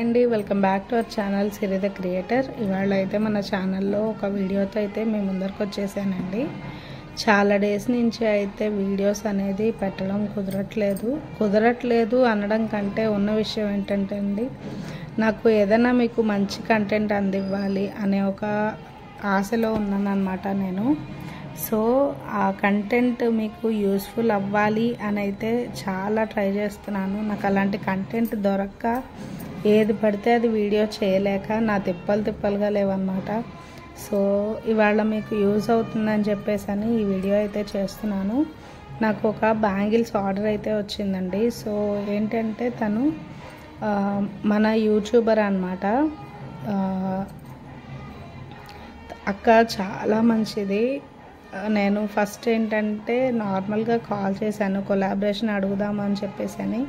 అండి welcome back to our channel Siri the creator. ఇవాళ అయితే మన ఛానల్లో ఒక వీడియోతో అయితే మేము ముందరకు వచ్చేసానండి. చాలా డేస్ నుంచి అయితే వీడియోస్ అనేది పెట్టడం కుదరట్లేదు అనడం కంటే ఉన్న విషయం ఏంటంటే అండి, నాకు ఏదైనా మీకు మంచి కంటెంట్ అందివ్వాలి అనే ఒక ఆశలో ఉన్నాను అనమాట నేను. సో ఆ కంటెంట్ మీకు యూస్ఫుల్ అవ్వాలి అని అయితే చాలా ట్రై చేస్తున్నాను. నాకు అలాంటి కంటెంట్ దొరక్క ఏది పడితే అది వీడియో చేయలేక నా తిప్పలుగా లేవన్నమాట. సో ఇవాళ మీకు యూజ్ అవుతుందని చెప్పేసి ఈ వీడియో అయితే చేస్తున్నాను. నాకు ఒక బ్యాంగిల్స్ ఆర్డర్ అయితే వచ్చిందండి. సో ఏంటంటే తను మన యూట్యూబర్ అన్నమాట. అక్క చాలా మంచిది. నేను ఫస్ట్ ఏంటంటే నార్మల్గా కాల్ చేశాను, కొలాబరేషన్ అడుగుదామని చెప్పేసి.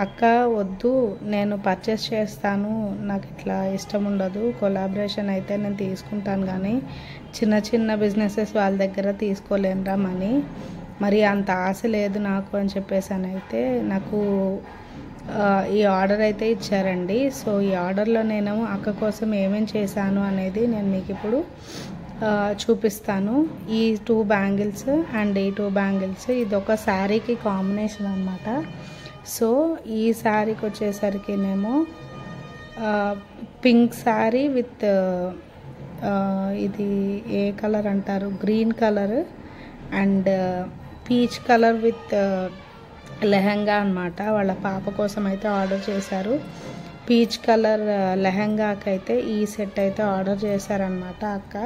అక్క వద్దు, నేను పర్చేస్ చేస్తాను, నాకు ఇట్లా ఇష్టం ఉండదు, కొలాబరేషన్ అయితే నేను తీసుకుంటాను కానీ చిన్న బిజినెసెస్ వాళ్ళ దగ్గర తీసుకోలేనురా మనీ, మరి అంత ఆశ లేదు నాకు అని చెప్పేసి అయితే నాకు ఈ ఆర్డర్ అయితే ఇచ్చారండి. సో ఈ ఆర్డర్లో నేను అక్క కోసం ఏమేమి చేశాను అనేది నేను మీకు ఇప్పుడు చూపిస్తాను. ఈ 2 బ్యాంగిల్స్ అండ్ ఈ 2 బ్యాంగిల్స్ ఇది ఒక శారీకి కాంబినేషన్ అన్నమాట. సో ఈ శారీకి వచ్చేసరికినేమో పింక్ శారీ విత్ ఇది ఏ కలర్ అంటారు, green colour and peach colour with lehenga అన్నమాట. వాళ్ళ పాప కోసం అయితే ఆర్డర్ చేశారు. పీచ్ కలర్ లెహంగాకి అయితే ఈ సెట్ అయితే ఆర్డర్ చేశారనమాట అక్క.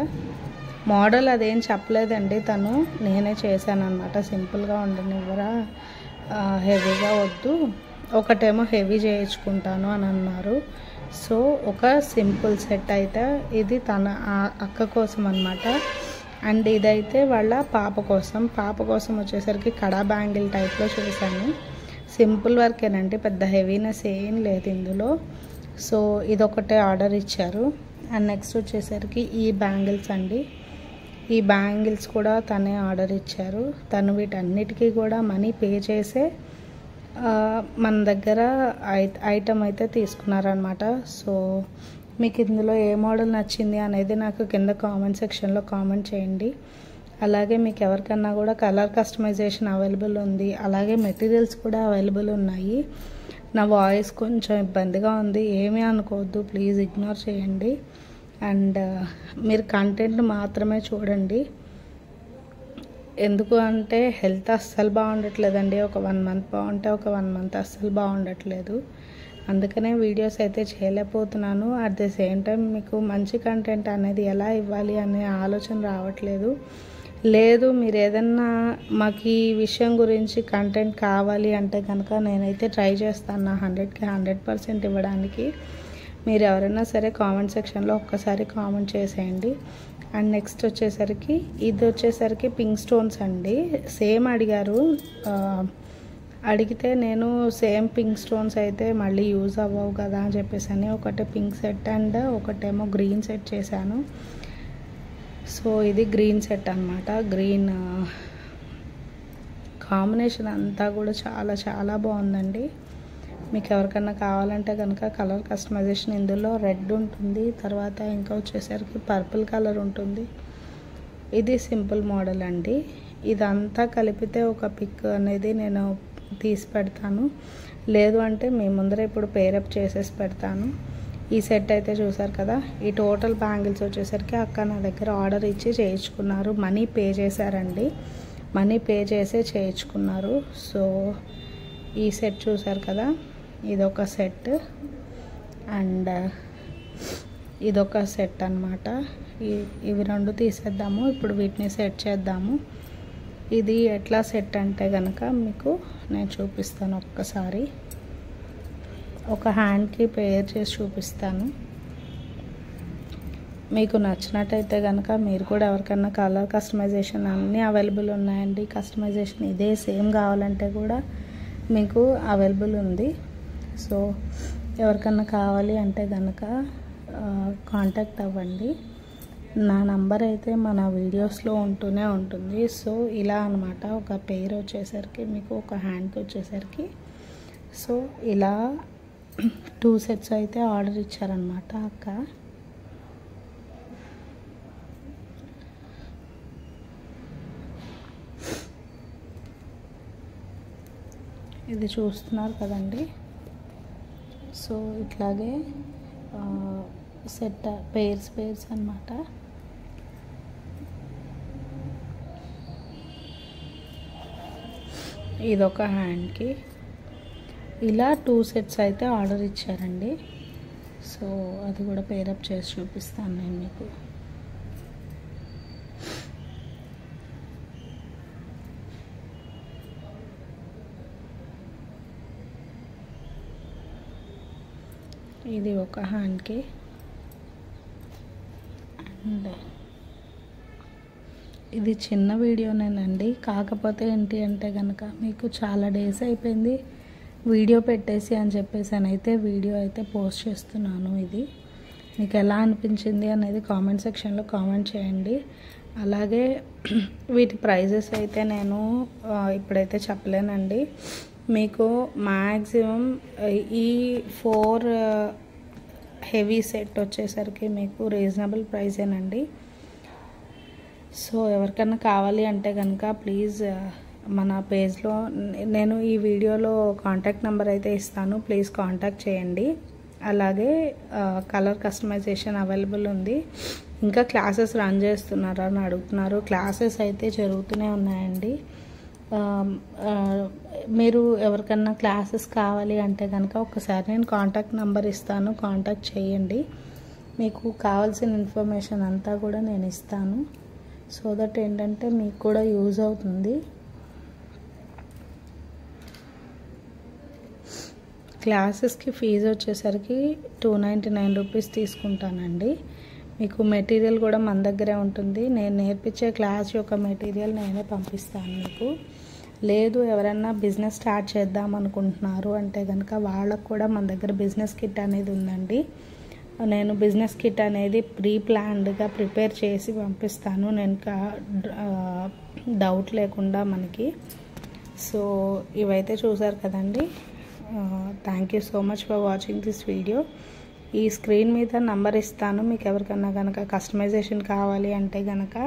మోడల్ అదేం చెప్పలేదండి, తను నేనే చేశాను అనమాట. సింపుల్గా ఉండనివ్వరా, హెవీగా వద్దు, ఒకటేమో హెవీ చేయించుకుంటాను అని అన్నారు. సో ఒక సింపుల్ సెట్ అయితే ఇది తన అక్క కోసం అనమాట. అండ్ ఇదైతే వాళ్ళ పాప కోసం వచ్చేసరికి కడా బ్యాంగిల్ టైప్లో చేశాను. సింపుల్ వర్కేనండి, పెద్ద హెవీనెస్ ఏం లేదు ఇందులో. సో ఇదొకటే ఆర్డర్ ఇచ్చారు. అండ్ నెక్స్ట్ వచ్చేసరికి ఈ బ్యాంగిల్స్ అండి. ఈ బ్యాంగిల్స్ కూడా తనే ఆర్డర్ ఇచ్చారు. తను వీటన్నిటికీ కూడా మనీ పే చేసే మన దగ్గర ఐటమ్ అయితే తీసుకున్నారనమాట. సో మీకు ఇందులో ఏ మోడల్ నచ్చింది అనేది నాకు కింద కామెంట్ సెక్షన్లో కామెంట్ చేయండి. అలాగే మీకు ఎవరికన్నా కూడా కలర్ కస్టమైజేషన్ అవైలబుల్ ఉంది, అలాగే మెటీరియల్స్ కూడా అవైలబుల్ ఉన్నాయి. నా వాయిస్ కొంచెం ఇబ్బందిగా ఉంది, ఏమీ అనుకోవద్దు, ప్లీజ్ ఇగ్నోర్ చేయండి. అండ్ మీరు కంటెంట్ మాత్రమే చూడండి. ఎందుకు అంటే హెల్త్ అస్సలు బాగుండట్లేదండి. ఒక 1 మంత్ బాగుంటే ఒక 1 మంత్ అస్సలు బాగుండట్లేదు. అందుకనే వీడియోస్ అయితే చేయలేకపోతున్నాను. అట్ ది సేమ్ టైం మీకు మంచి కంటెంట్ అనేది ఎలా ఇవ్వాలి అనే ఆలోచన రావట్లేదు. లేదు మీరు ఏదన్నా మాకు ఈ విషయం గురించి కంటెంట్ కావాలి అంటే కనుక నేనైతే ట్రై చేస్తాను నా 100కి 100% ఇవ్వడానికి. మీరు ఎవరైనా సరే కామెంట్ సెక్షన్లో ఒక్కసారి కామెంట్ చేసేయండి. అండ్ నెక్స్ట్ వచ్చేసరికి ఇది వచ్చేసరికి పింక్ స్టోన్స్ అండి. సేమ్ అడిగారు, అడిగితే నేను సేమ్ పింక్ స్టోన్స్ అయితే మళ్ళీ యూజ్ అవ్వవు కదా అని చెప్పేసి ఒకటి పింక్ సెట్ అండ్ ఒకటేమో గ్రీన్ సెట్ చేశాను. సో ఇది గ్రీన్ సెట్ అన్నమాట. గ్రీన్ కాంబినేషన్ అంతా కూడా చాలా బాగుందండి. మీకు ఎవరికన్నా కావాలంటే కనుక కలర్ కస్టమైజేషన్ ఇందులో రెడ్ ఉంటుంది, తర్వాత ఇంకా వచ్చేసరికి పర్పుల్ కలర్ ఉంటుంది. ఇది సింపుల్ మోడల్ అండి. ఇదంతా కలిపితే ఒక పిక్ అనేది నేను తీసి పెడతాను, లేదు అంటే మీ ముందర ఇప్పుడు పేరప్ చేసేసి పెడతాను. ఈ సెట్ అయితే చూసారు కదా. ఈ టోటల్ బ్యాంగిల్స్ వచ్చేసరికి అక్క నా దగ్గర ఆర్డర్ ఇచ్చి చేయించుకున్నారు. మనీ పే చేశారండి, మనీ పే చేసే చేయించుకున్నారు. సో ఈ సెట్ చూసారు కదా, ఇదొక సెట్ అండ్ ఇదొక సెట్ అన్నమాట. ఇవి 2 తీసేద్దాము, ఇప్పుడు వీటిని సెట్ చేద్దాము. ఇది ఎట్లా సెట్ అంటే కనుక మీకు నేను చూపిస్తాను. ఒక్కసారి ఒక హ్యాండ్కి పేర్ చేసి చూపిస్తాను. మీకు నచ్చినట్టయితే కనుక మీరు కూడా ఎవరికన్నా కలర్ కస్టమైజేషన్ అన్నీ అవైలబుల్ ఉన్నాయండి. కస్టమైజేషన్ ఇదే సేమ్ కావాలంటే కూడా మీకు అవైలబుల్ ఉంది. సో ఎవరికన్నా కావాలి అంటే కనుక కాంటాక్ట్ అవ్వండి. నా నంబర్ అయితే మన వీడియోస్లో ఉంటూనే ఉంటుంది. సో ఇలా అనమాట. ఒక పేర్ వచ్చేసరికి మీకు ఒక హ్యాండ్కి వచ్చేసరికి సో ఇలా 2 సెట్స్ అయితే ఆర్డర్ ఇచ్చారనమాట అక్క. ఇది చూస్తున్నారు కదండి. సో ఇట్లాగే సెట్ పేర్స్ అన్నమాట. ఇదొక హ్యాండ్కి ఇలా 2 సెట్స్ అయితే ఆర్డర్ ఇచ్చారండి. సో అది కూడా పేరప్ చేసి చూపిస్తాను నేను మీకు. ఇది ఒక హ్యాండ్కి అండ్ ఇది చిన్న వీడియోనేనండి. కాకపోతే ఏంటి అంటే కనుక మీకు చాలా డేస్ అయిపోయింది వీడియో పెట్టేసి అని చెప్పేసి అయితే వీడియో అయితే పోస్ట్ చేస్తున్నాను. ఇది మీకు ఎలా అనిపించింది అనేది కామెంట్ సెక్షన్లో కామెంట్ చేయండి. అలాగే వీటి ప్రైజెస్ అయితే నేను ఇప్పుడైతే చెప్పలేనండి. మీకు మ్యాక్సిమం ఈ 4 హెవీ సెట్ వచ్చేసరికి మీకు రీజనబుల్ ప్రైజేనండి. సో ఎవరికైనా కావాలి అంటే కనుక ప్లీజ్ మన పేజ్లో నేను ఈ వీడియోలో కాంటాక్ట్ నెంబర్ అయితే ఇస్తాను, ప్లీజ్ కాంటాక్ట్ చేయండి. అలాగే కలర్ కస్టమైజేషన్ అవైలబుల్ ఉంది. ఇంకా క్లాసెస్ రన్ చేస్తున్నారా అని అడుగుతున్నారు. క్లాసెస్ అయితే జరుగుతూనే ఉన్నాయండి. మీరు ఎవరికన్నా క్లాసెస్ కావాలి అంటే కనుక ఒకసారి నేను కాంటాక్ట్ నెంబర్ ఇస్తాను, కాంటాక్ట్ చేయండి. మీకు కావాల్సిన ఇన్ఫర్మేషన్ అంతా కూడా నేను ఇస్తాను. సో దట్ ఏంటంటే మీకు కూడా యూజ్ అవుతుంది. క్లాసెస్కి ఫీజు వచ్చేసరికి 299 రూపీస్ తీసుకుంటానండి. మీకు మెటీరియల్ కూడా మన దగ్గరే ఉంటుంది. నేను నేర్పించే క్లాస్ యొక్క మెటీరియల్ నేనే పంపిస్తాను మీకు. లేదు ఎవరన్నా బిజినెస్ స్టార్ట్ చేద్దాం అనుకుంటున్నారు అంటే కనుక వాళ్ళకు కూడా మన దగ్గర బిజినెస్ కిట్ అనేది ఉందండి. నేను బిజినెస్ కిట్ అనేది ప్రీ ప్లాన్డ్గా ప్రిపేర్ చేసి పంపిస్తాను, నేను డౌట్ లేకుండా మనకి. సో ఇవైతే చూసారు కదండి. Thank you so much for watching this video. ఈ స్క్రీన్ మీద నంబర్ ఇస్తాను, మీకు ఎవరికన్నా కనుక కస్టమైజేషన్ కావాలి అంటే కనుక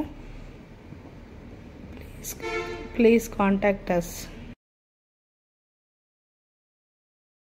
ప్లీజ్ కాంటాక్ట్ us.